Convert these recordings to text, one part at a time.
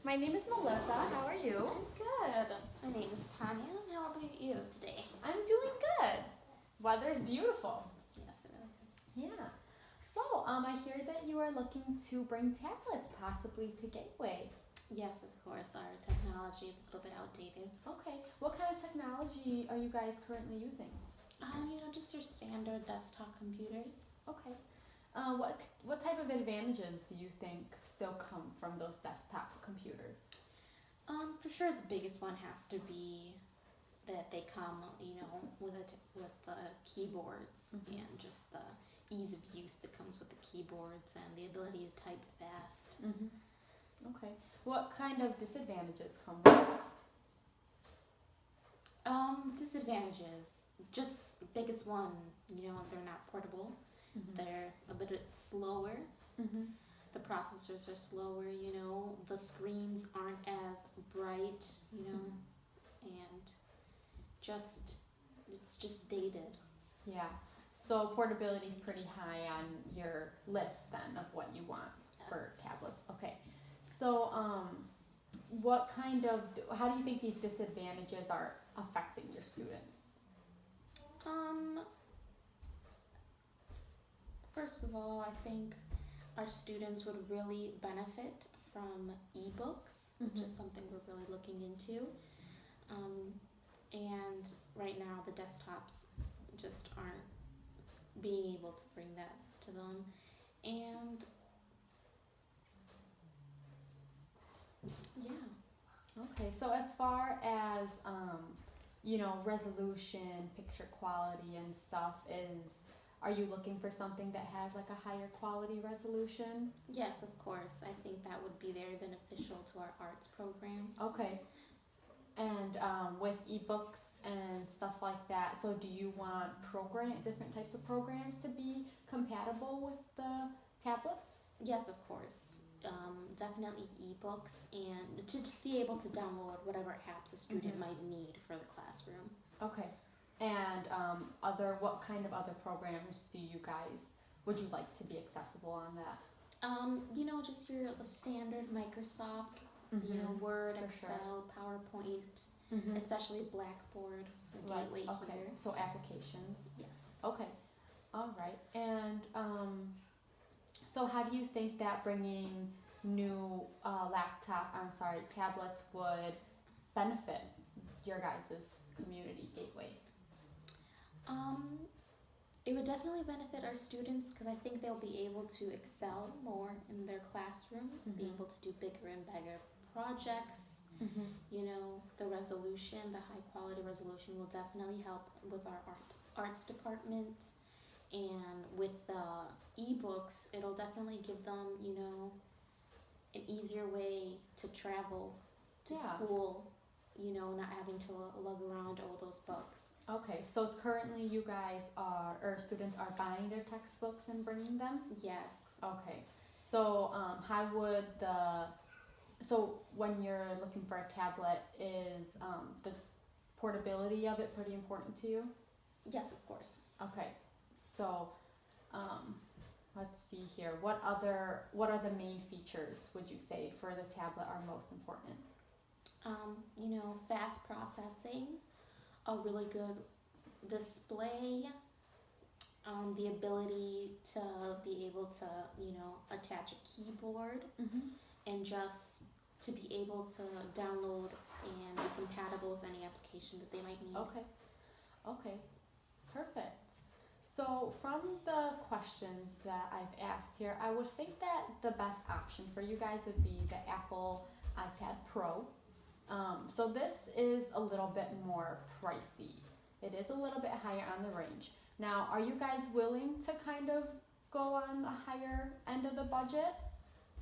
My name is Melissa. How are you? I'm good. My name is Tanya. How about you today? I'm doing good. Weather's beautiful. Yes, it is. Yeah. I hear that you are looking to bring tablets possibly to Gateway. Yes, of course. Our technology is a little bit outdated. Okay. What kind of technology are you guys currently using? Just your standard desktop computers. Okay. What type of advantages do you think still come from those desktop computers? For sure, the biggest one has to be that they come, with the keyboards Mhm. and just the ease of use that comes with the keyboards and the ability to type fast. Mhm. Okay. What kind of disadvantages come with it? Disadvantages. Just biggest one, they're not portable. Mhm. They're a bit slower. Mhm. The processors are slower, the screens aren't as bright, Mhm. and just it's just dated. Yeah. So portability is pretty high on your list then of what you want for Yes. tablets. Okay. So how do you think these disadvantages are affecting your students? Um, First of all, I think our students would really benefit from ebooks, which is something we're really looking into. Um, and right now, the desktops just aren't being able to bring that to them. And yeah, Okay. So as far as resolution, picture quality and stuff are you looking for something that has like a higher quality resolution? yes, of course, I think that would be very beneficial to our arts programs. Okay. And with ebooks and stuff like that, so do you want different types of programs to be compatible with the tablets? Yes, of course. Definitely ebooks and to just be able to download whatever apps a student might need for the classroom. Okay. And what kind of other programs would you like to be accessible on that? Just your standard Microsoft, Word, For Excel, PowerPoint, Mm-hmm. especially Blackboard, the Right. gateway Okay. here. So applications. Yes. Okay. All right. And so how do you think that bringing new tablets would benefit your guys' community gateway? Um, it would definitely benefit our students because I think they'll be able to excel more in their classrooms, be able to do bigger and bigger projects. Mm-hmm. The resolution, the high quality resolution will definitely help with our arts department. And with the ebooks, it'll definitely give them, an easier way to travel to Yeah. school, not having to lug around all those books. Okay, so currently you guys or students are buying their textbooks and bringing them? Yes. Okay, so when you're looking for a tablet, is the portability of it pretty important to you? Yes, of course. Okay, so let's see here. What are the main features would you say for the tablet are most important? Fast processing, a really good display, the ability to be able to, attach a keyboard Mm-hmm. and just to be able to download and be compatible with any application that they might need. Okay, perfect. So from the questions that I've asked here, I would think that the best option for you guys would be the Apple iPad Pro. So this is a little bit more pricey. It is a little bit higher on the range. Now, are you guys willing to kind of go on a higher end of the budget?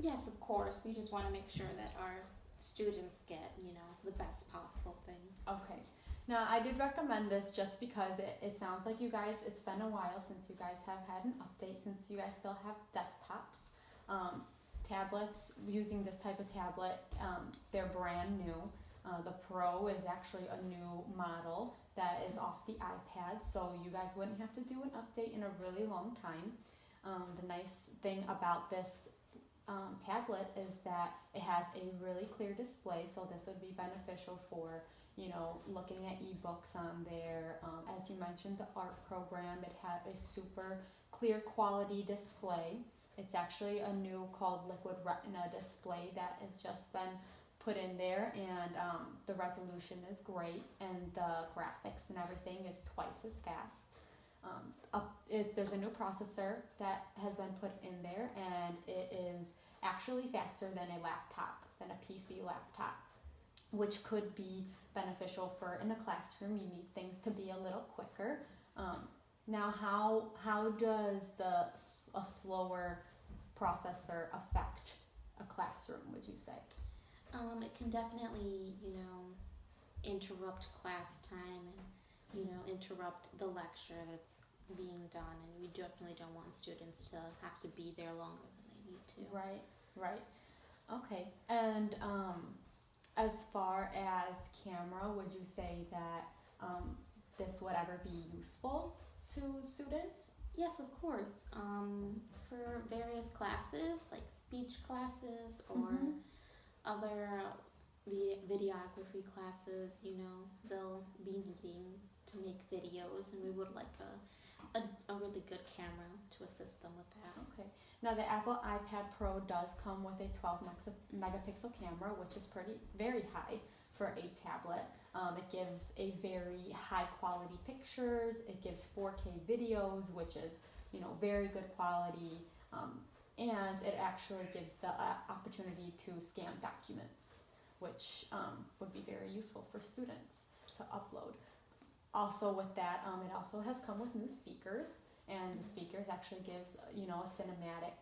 Yes, of course. We just want to make sure that our students get, the best possible thing. Okay. Now, I did recommend this just because it sounds like it's been a while since you guys have had an update, since you guys still have desktops. Tablets, using this type of tablet, they're brand new. The Pro is actually a new model that is off the iPad, so you guys wouldn't have to do an update in a really long time. The nice thing about this tablet is that it has a really clear display, so this would be beneficial for, looking at ebooks on there. As you mentioned, the art program, it had a super clear quality display. It's actually a new called Liquid Retina display that has just been put in there, and the resolution is great, and the graphics and everything is twice as fast. There's a new processor that has been put in there, and it is actually faster than a laptop, than a PC laptop, which could be beneficial for in a classroom. You need things to be a little quicker. Now, how does a slower processor affect a classroom, would you say? It can definitely, interrupt class time and, interrupt the lecture that's being done, and we definitely don't want students to have to be there longer than they need to. Right. Okay. And as far as camera, would you say that this would ever be useful to students? Yes, of course. For various classes, like speech classes or other videography classes, they'll be needing to make videos, and we would like a really good camera to assist them with that. Okay. Now the Apple iPad Pro does come with a 12 megapixel camera, which is very high for a tablet. It gives a very high quality pictures. It gives 4K videos, which is, very good quality. And it actually gives the opportunity to scan documents, which would be very useful for students to upload. Also with that, it also has come with new speakers, and the speakers actually gives, a cinematic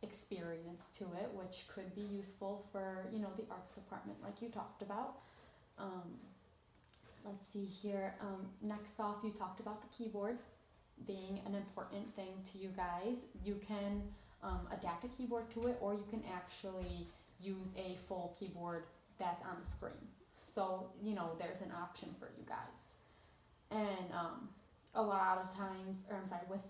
experience to it, which could be useful for, the arts department like you talked about. Let's see here. Next off, you talked about the keyboard being an important thing to you guys. You can adapt a keyboard to it, or you can actually use a full keyboard that's on the screen. So, there's an option for you guys. And a lot of times, with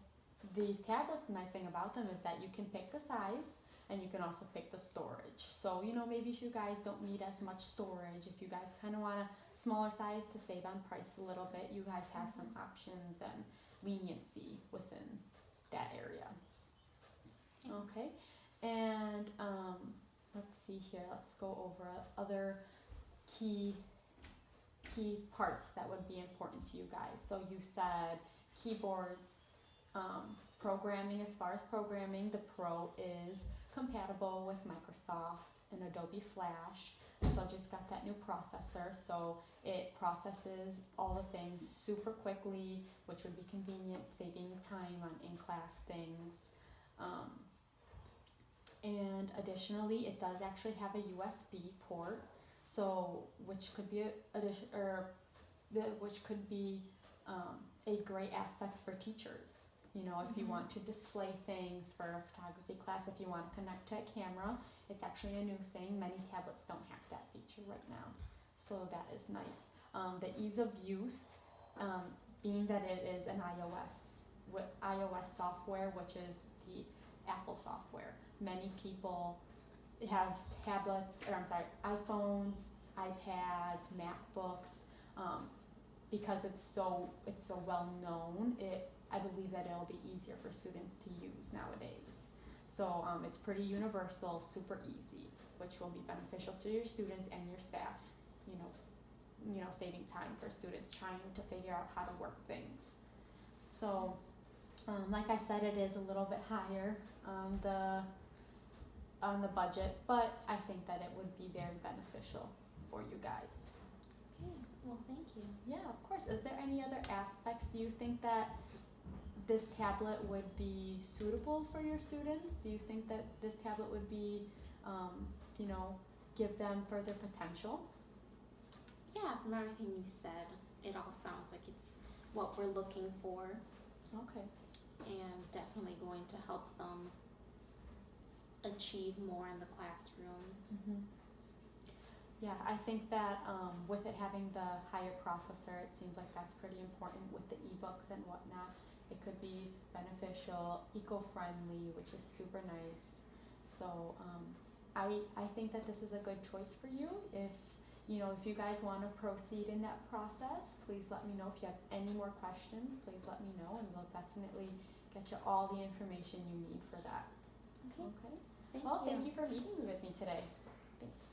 these tablets, the nice thing about them is that you can pick the size, and you can also pick the storage. So, maybe if you guys don't need as much storage, if you guys kind of want a smaller size to save on price a little bit, you guys have some options and leniency within that area. Okay, and let's see here. Let's go over other key parts that would be important to you guys. So you said keyboards, programming. As far as programming, the Pro is compatible with Microsoft and Adobe Flash. So it's got that new processor, so it processes all the things super quickly, which would be convenient, saving time on in-class things. And additionally, it does actually have a USB port, so which could be a great aspect for teachers. If you want to display things for a photography class, if you want to connect to a camera, it's actually a new thing. Many tablets don't have that feature right now, so that is nice. The ease of use, being that it is an iOS software, which is the Apple software. Many people have iPhones, iPads, MacBooks, because it's so well known. I believe that it'll be easier for students to use nowadays. So it's pretty universal, super easy, which will be beneficial to your students and your staff. Saving time for students trying to figure out how to work things. So, like I said, it is a little bit higher on the budget, but I think that it would be very beneficial for you guys. Okay, well, thank you. Yeah, of course. Is there any other aspects? Do you think that this tablet would be suitable for your students? Do you think that this tablet would be, give them further potential? Yeah, from everything you said, it all sounds like it's what we're looking for. Okay. And definitely going to help them achieve more in the classroom. Mm-hmm. Yeah, I think that with it having the higher processor, it seems like that's pretty important with the ebooks and whatnot. It could be beneficial, eco-friendly, which is super nice. So I think that this is a good choice for you. If if you guys want to proceed in that process, please let me know. If you have any more questions, please let me know, and we'll definitely get you all the information you need for that. Okay. Okay. Thank Well, you. thank you for meeting with me today. Thanks.